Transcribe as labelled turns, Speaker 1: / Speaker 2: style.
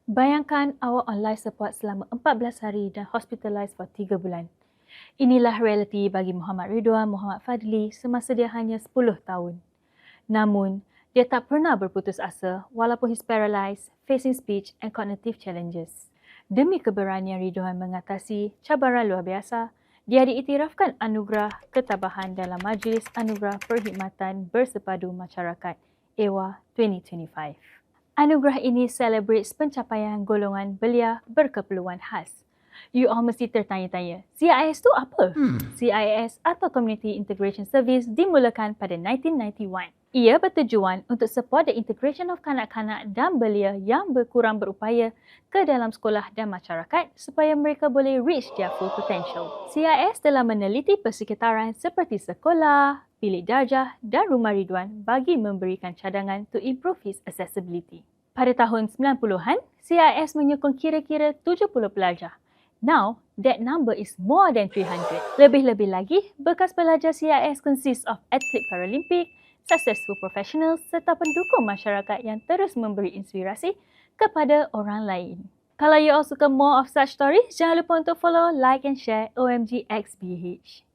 Speaker 1: Bayangkan awak on life support selama 14 hari dan hospitalised for 3 bulan. Inilah realiti bagi Muhammad Ridwan Muhammad Fadli semasa dia hanya 10 tahun. Namun, dia tak pernah berputus asa walaupun he's paralysed, facing speech and cognitive challenges. Demi keberanian Ridwan mengatasi cabaran luar biasa, dia diiktirafkan anugerah ketabahan dalam Majlis Anugerah Perkhidmatan Bersepadu Masyarakat EWA 2025. Anugerah ini celebrates pencapaian golongan belia berkeperluan khas. You all mesti tertanya-tanya, CIS tu apa? CIS atau Community Integration Service dimulakan pada 1991. Ia bertujuan untuk support the integration of kanak-kanak dan belia yang berkurang berupaya ke dalam sekolah dan masyarakat supaya mereka boleh reach their full potential. CIS telah meneliti persekitaran seperti sekolah, bilik darjah dan rumah Ridwan bagi memberikan cadangan to improve his accessibility. Pada tahun 90-an, CIS menyokong kira-kira 70 pelajar. Now, that number is more than 300. Lebih-lebih lagi, bekas pelajar CIS consists of atlet Paralimpik, successful professionals serta pendukung masyarakat yang terus memberi inspirasi kepada orang lain. Kalau you all suka more of such stories, jangan lupa untuk follow, like and share OMG XBH.